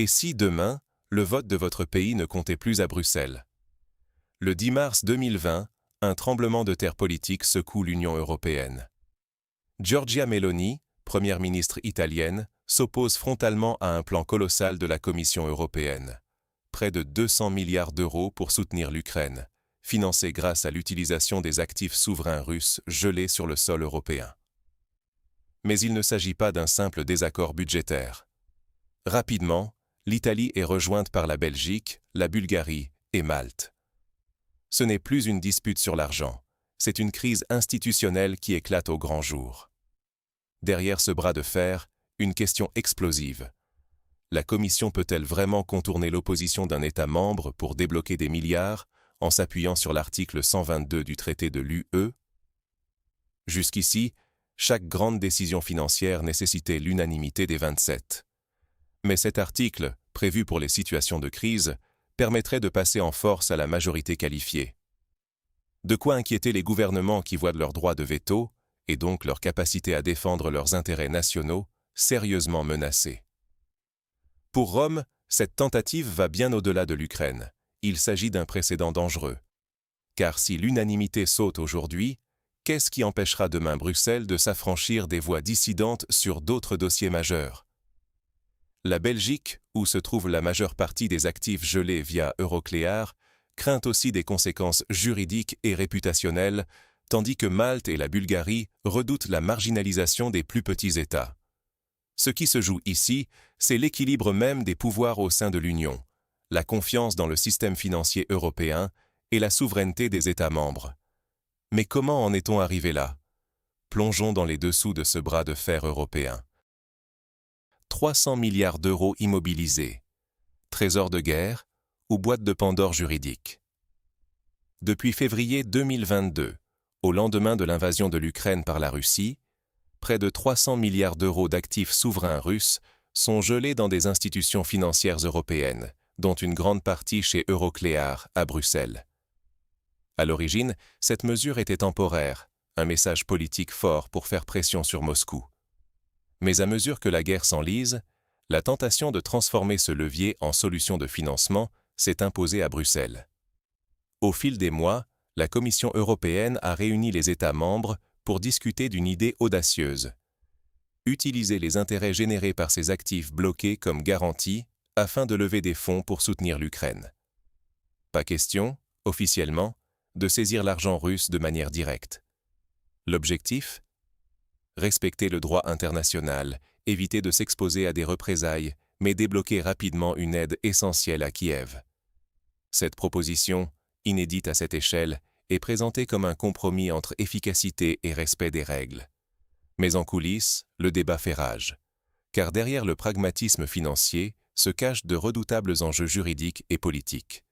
Et si demain, le vote de votre pays ne comptait plus à Bruxelles? Le 10 mars 2020, un tremblement de terre politique secoue l'Union européenne. Giorgia Meloni, première ministre italienne, s'oppose frontalement à un plan colossal de la Commission européenne. Près de 200 milliards d'euros pour soutenir l'Ukraine, financé grâce à l'utilisation des actifs souverains russes gelés sur le sol européen. Mais il ne s'agit pas d'un simple désaccord budgétaire. Rapidement, l'Italie est rejointe par la Belgique, la Bulgarie et Malte. Ce n'est plus une dispute sur l'argent, c'est une crise institutionnelle qui éclate au grand jour. Derrière ce bras de fer, une question explosive. La Commission peut-elle vraiment contourner l'opposition d'un État membre pour débloquer des milliards en s'appuyant sur l'article 122 du traité de l'UE? Jusqu'ici, chaque grande décision financière nécessitait l'unanimité des 27. Mais cet article, prévu pour les situations de crise, permettrait de passer en force à la majorité qualifiée. De quoi inquiéter les gouvernements qui voient leur droit de veto, et donc leur capacité à défendre leurs intérêts nationaux, sérieusement menacés. Pour Rome, cette tentative va bien au-delà de l'Ukraine. Il s'agit d'un précédent dangereux. Car si l'unanimité saute aujourd'hui, qu'est-ce qui empêchera demain Bruxelles de s'affranchir des voix dissidentes sur d'autres dossiers majeurs? La Belgique, où se trouve la majeure partie des actifs gelés via Euroclear, craint aussi des conséquences juridiques et réputationnelles, tandis que Malte et la Bulgarie redoutent la marginalisation des plus petits États. Ce qui se joue ici, c'est l'équilibre même des pouvoirs au sein de l'Union, la confiance dans le système financier européen et la souveraineté des États membres. Mais comment en est-on arrivé là? Plongeons dans les dessous de ce bras de fer européen. 300 milliards d'euros immobilisés. Trésor de guerre ou boîte de Pandore juridique. Depuis février 2022, au lendemain de l'invasion de l'Ukraine par la Russie, près de 300 milliards d'euros d'actifs souverains russes sont gelés dans des institutions financières européennes, dont une grande partie chez Euroclear, à Bruxelles. À l'origine, cette mesure était temporaire, un message politique fort pour faire pression sur Moscou. Mais à mesure que la guerre s'enlise, la tentation de transformer ce levier en solution de financement s'est imposée à Bruxelles. Au fil des mois, la Commission européenne a réuni les États membres pour discuter d'une idée audacieuse. Utiliser les intérêts générés par ces actifs bloqués comme garantie afin de lever des fonds pour soutenir l'Ukraine. Pas question, officiellement, de saisir l'argent russe de manière directe. L'objectif? Respecter le droit international, éviter de s'exposer à des représailles, mais débloquer rapidement une aide essentielle à Kiev. Cette proposition, inédite à cette échelle, est présentée comme un compromis entre efficacité et respect des règles. Mais en coulisses, le débat fait rage, car derrière le pragmatisme financier se cachent de redoutables enjeux juridiques et politiques.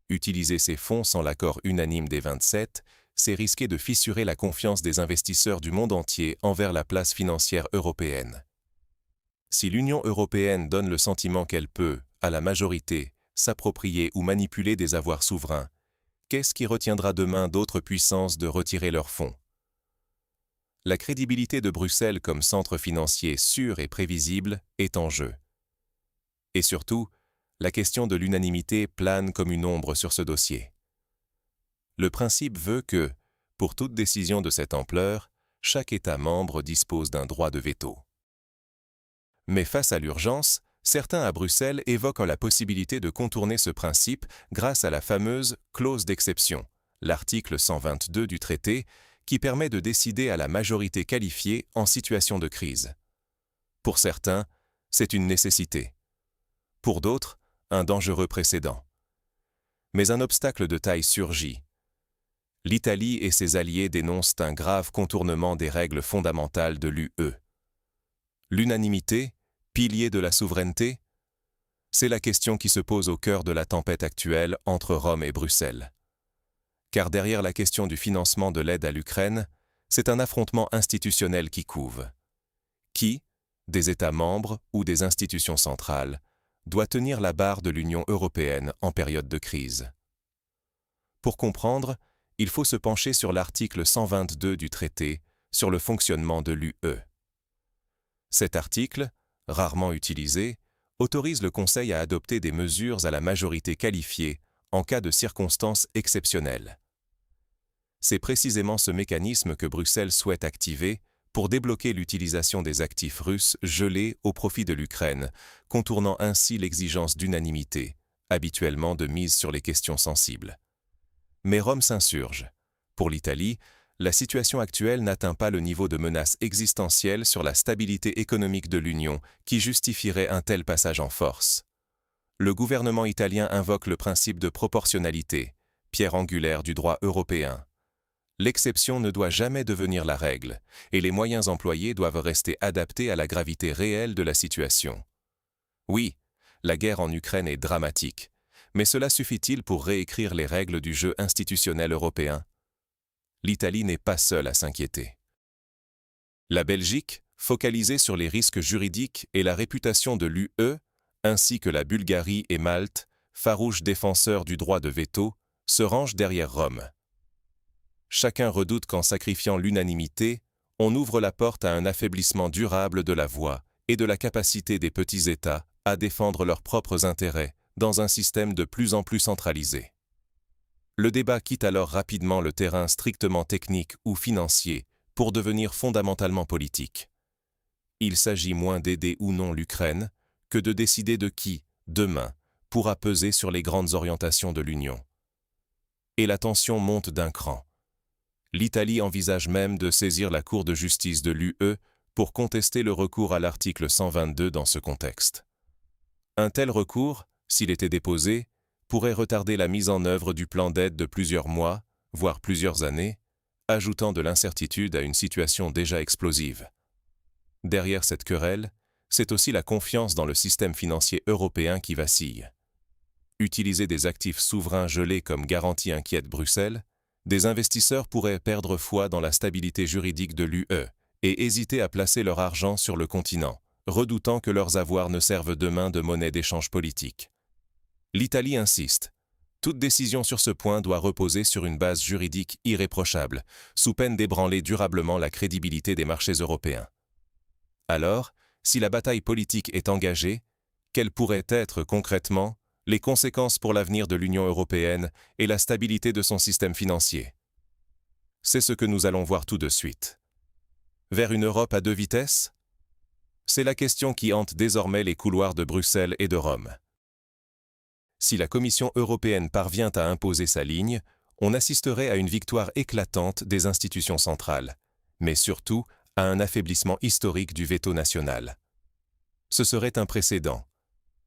Utiliser ces fonds sans l'accord unanime des 27, c'est risquer de fissurer la confiance des investisseurs du monde entier envers la place financière européenne. Si l'Union européenne donne le sentiment qu'elle peut, à la majorité, s'approprier ou manipuler des avoirs souverains, qu'est-ce qui retiendra demain d'autres puissances de retirer leurs fonds? La crédibilité de Bruxelles comme centre financier sûr et prévisible est en jeu. Et surtout, la question de l'unanimité plane comme une ombre sur ce dossier. Le principe veut que, pour toute décision de cette ampleur, chaque État membre dispose d'un droit de veto. Mais face à l'urgence, certains à Bruxelles évoquent la possibilité de contourner ce principe grâce à la fameuse clause d'exception, l'article 122 du traité, qui permet de décider à la majorité qualifiée en situation de crise. Pour certains, c'est une nécessité. Pour d'autres, un dangereux précédent. Mais un obstacle de taille surgit. L'Italie et ses alliés dénoncent un grave contournement des règles fondamentales de l'UE. L'unanimité, pilier de la souveraineté? C'est la question qui se pose au cœur de la tempête actuelle entre Rome et Bruxelles. Car derrière la question du financement de l'aide à l'Ukraine, c'est un affrontement institutionnel qui couve. Qui, des États membres ou des institutions centrales, doit tenir la barre de l'Union européenne en période de crise? Pour comprendre, il faut se pencher sur l'article 122 du traité sur le fonctionnement de l'UE. Cet article, rarement utilisé, autorise le Conseil à adopter des mesures à la majorité qualifiée en cas de circonstances exceptionnelles. C'est précisément ce mécanisme que Bruxelles souhaite activer pour débloquer l'utilisation des actifs russes gelés au profit de l'Ukraine, contournant ainsi l'exigence d'unanimité, habituellement de mise sur les questions sensibles. Mais Rome s'insurge. Pour l'Italie, la situation actuelle n'atteint pas le niveau de menace existentielle sur la stabilité économique de l'Union qui justifierait un tel passage en force. Le gouvernement italien invoque le principe de proportionnalité, pierre angulaire du droit européen. L'exception ne doit jamais devenir la règle, et les moyens employés doivent rester adaptés à la gravité réelle de la situation. Oui, la guerre en Ukraine est dramatique, mais cela suffit-il pour réécrire les règles du jeu institutionnel européen? L'Italie n'est pas seule à s'inquiéter. La Belgique, focalisée sur les risques juridiques et la réputation de l'UE, ainsi que la Bulgarie et Malte, farouches défenseurs du droit de veto, se rangent derrière Rome. Chacun redoute qu'en sacrifiant l'unanimité, on ouvre la porte à un affaiblissement durable de la voix et de la capacité des petits États à défendre leurs propres intérêts dans un système de plus en plus centralisé. Le débat quitte alors rapidement le terrain strictement technique ou financier pour devenir fondamentalement politique. Il s'agit moins d'aider ou non l'Ukraine que de décider de qui, demain, pourra peser sur les grandes orientations de l'Union. Et la tension monte d'un cran. L'Italie envisage même de saisir la Cour de justice de l'UE pour contester le recours à l'article 122 dans ce contexte. Un tel recours, s'il était déposé, pourrait retarder la mise en œuvre du plan d'aide de plusieurs mois, voire plusieurs années, ajoutant de l'incertitude à une situation déjà explosive. Derrière cette querelle, c'est aussi la confiance dans le système financier européen qui vacille. Utiliser des actifs souverains gelés comme garantie inquiète Bruxelles, des investisseurs pourraient perdre foi dans la stabilité juridique de l'UE et hésiter à placer leur argent sur le continent, redoutant que leurs avoirs ne servent demain de monnaie d'échange politique. L'Italie insiste. Toute décision sur ce point doit reposer sur une base juridique irréprochable, sous peine d'ébranler durablement la crédibilité des marchés européens. Alors, si la bataille politique est engagée, quelles pourraient être concrètement les conséquences pour l'avenir de l'Union européenne et la stabilité de son système financier? C'est ce que nous allons voir tout de suite. Vers une Europe à deux vitesses? C'est la question qui hante désormais les couloirs de Bruxelles et de Rome. Si la Commission européenne parvient à imposer sa ligne, on assisterait à une victoire éclatante des institutions centrales, mais surtout à un affaiblissement historique du veto national. Ce serait un précédent.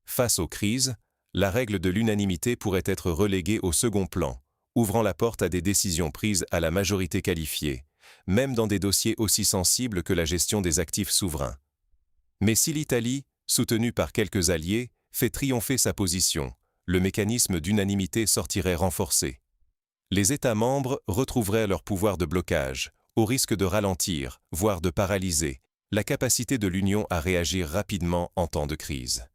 Face aux crises, la règle de l'unanimité pourrait être reléguée au second plan, ouvrant la porte à des décisions prises à la majorité qualifiée, même dans des dossiers aussi sensibles que la gestion des actifs souverains. Mais si l'Italie, soutenue par quelques alliés, fait triompher sa position, le mécanisme d'unanimité sortirait renforcé. Les États membres retrouveraient leur pouvoir de blocage, au risque de ralentir, voire de paralyser, la capacité de l'Union à réagir rapidement en temps de crise.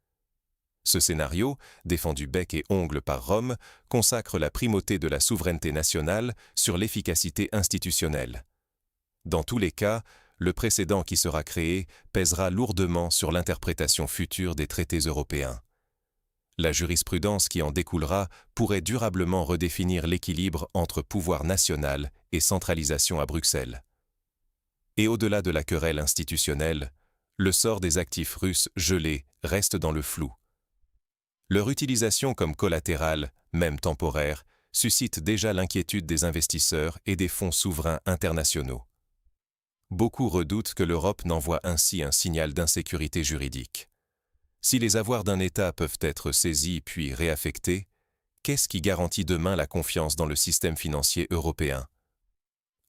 Ce scénario, défendu bec et ongles par Rome, consacre la primauté de la souveraineté nationale sur l'efficacité institutionnelle. Dans tous les cas, le précédent qui sera créé pèsera lourdement sur l'interprétation future des traités européens. La jurisprudence qui en découlera pourrait durablement redéfinir l'équilibre entre pouvoir national et centralisation à Bruxelles. Et au-delà de la querelle institutionnelle, le sort des actifs russes gelés reste dans le flou. Leur utilisation comme collatérale, même temporaire, suscite déjà l'inquiétude des investisseurs et des fonds souverains internationaux. Beaucoup redoutent que l'Europe n'envoie ainsi un signal d'insécurité juridique. Si les avoirs d'un État peuvent être saisis puis réaffectés, qu'est-ce qui garantit demain la confiance dans le système financier européen?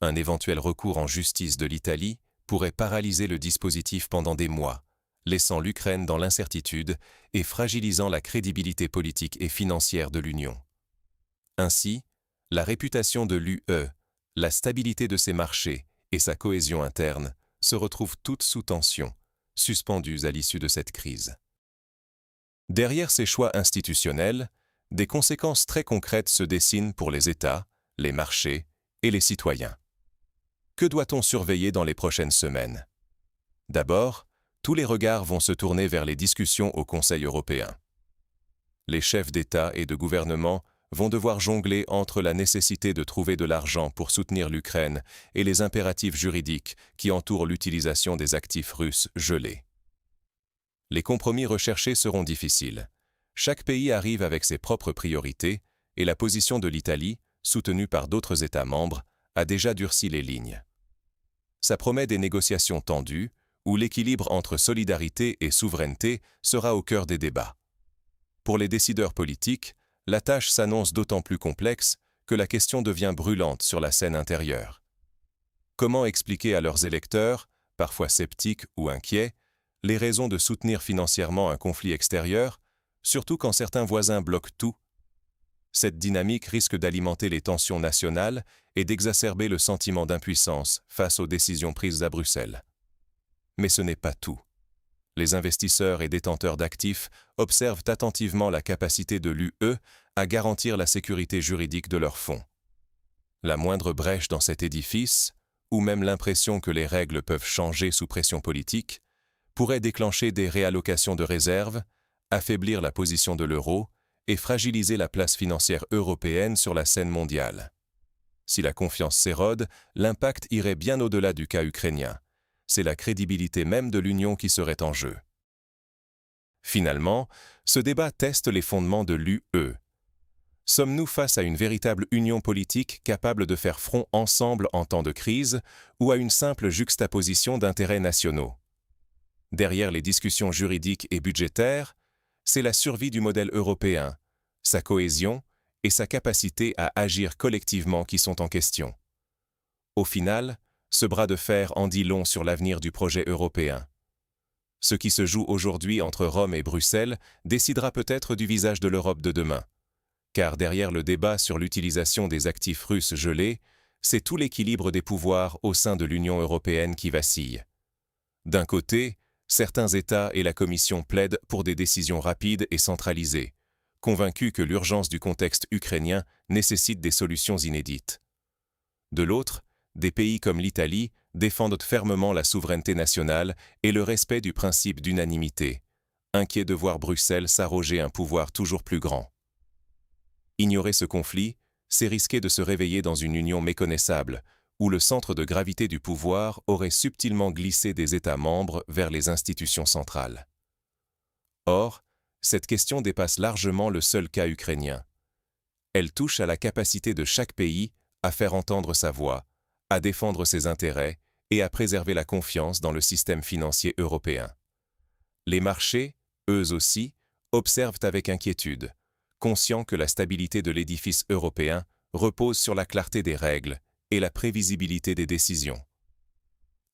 Un éventuel recours en justice de l'Italie pourrait paralyser le dispositif pendant des mois, laissant l'Ukraine dans l'incertitude et fragilisant la crédibilité politique et financière de l'Union. Ainsi, la réputation de l'UE, la stabilité de ses marchés et sa cohésion interne se retrouvent toutes sous tension, suspendues à l'issue de cette crise. Derrière ces choix institutionnels, des conséquences très concrètes se dessinent pour les États, les marchés et les citoyens. Que doit-on surveiller dans les prochaines semaines? D'abord, tous les regards vont se tourner vers les discussions au Conseil européen. Les chefs d'État et de gouvernement vont devoir jongler entre la nécessité de trouver de l'argent pour soutenir l'Ukraine et les impératifs juridiques qui entourent l'utilisation des actifs russes gelés. Les compromis recherchés seront difficiles. Chaque pays arrive avec ses propres priorités et la position de l'Italie, soutenue par d'autres États membres, a déjà durci les lignes. Ça promet des négociations tendues, où l'équilibre entre solidarité et souveraineté sera au cœur des débats. Pour les décideurs politiques, la tâche s'annonce d'autant plus complexe que la question devient brûlante sur la scène intérieure. Comment expliquer à leurs électeurs, parfois sceptiques ou inquiets, les raisons de soutenir financièrement un conflit extérieur, surtout quand certains voisins bloquent tout? Cette dynamique risque d'alimenter les tensions nationales et d'exacerber le sentiment d'impuissance face aux décisions prises à Bruxelles. Mais ce n'est pas tout. Les investisseurs et détenteurs d'actifs observent attentivement la capacité de l'UE à garantir la sécurité juridique de leurs fonds. La moindre brèche dans cet édifice, ou même l'impression que les règles peuvent changer sous pression politique, pourrait déclencher des réallocations de réserves, affaiblir la position de l'euro et fragiliser la place financière européenne sur la scène mondiale. Si la confiance s'érode, l'impact irait bien au-delà du cas ukrainien. C'est la crédibilité même de l'Union qui serait en jeu. Finalement, ce débat teste les fondements de l'UE. Sommes-nous face à une véritable union politique capable de faire front ensemble en temps de crise ou à une simple juxtaposition d'intérêts nationaux? Derrière les discussions juridiques et budgétaires, c'est la survie du modèle européen, sa cohésion et sa capacité à agir collectivement qui sont en question. Au final, ce bras de fer en dit long sur l'avenir du projet européen. Ce qui se joue aujourd'hui entre Rome et Bruxelles décidera peut-être du visage de l'Europe de demain. Car derrière le débat sur l'utilisation des actifs russes gelés, c'est tout l'équilibre des pouvoirs au sein de l'Union européenne qui vacille. D'un côté, certains États et la Commission plaident pour des décisions rapides et centralisées, convaincus que l'urgence du contexte ukrainien nécessite des solutions inédites. De l'autre, des pays comme l'Italie défendent fermement la souveraineté nationale et le respect du principe d'unanimité, inquiets de voir Bruxelles s'arroger un pouvoir toujours plus grand. Ignorer ce conflit, c'est risquer de se réveiller dans une union méconnaissable, où le centre de gravité du pouvoir aurait subtilement glissé des États membres vers les institutions centrales. Or, cette question dépasse largement le seul cas ukrainien. Elle touche à la capacité de chaque pays à faire entendre sa voix, à défendre ses intérêts et à préserver la confiance dans le système financier européen. Les marchés, eux aussi, observent avec inquiétude, conscients que la stabilité de l'édifice européen repose sur la clarté des règles et la prévisibilité des décisions.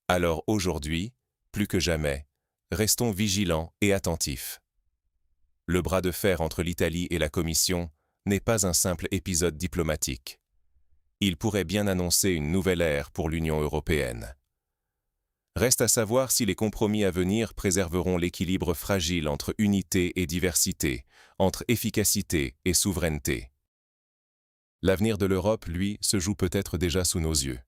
Alors aujourd'hui, plus que jamais, restons vigilants et attentifs. Le bras de fer entre l'Italie et la Commission n'est pas un simple épisode diplomatique. Il pourrait bien annoncer une nouvelle ère pour l'Union européenne. Reste à savoir si les compromis à venir préserveront l'équilibre fragile entre unité et diversité, entre efficacité et souveraineté. L'avenir de l'Europe, lui, se joue peut-être déjà sous nos yeux.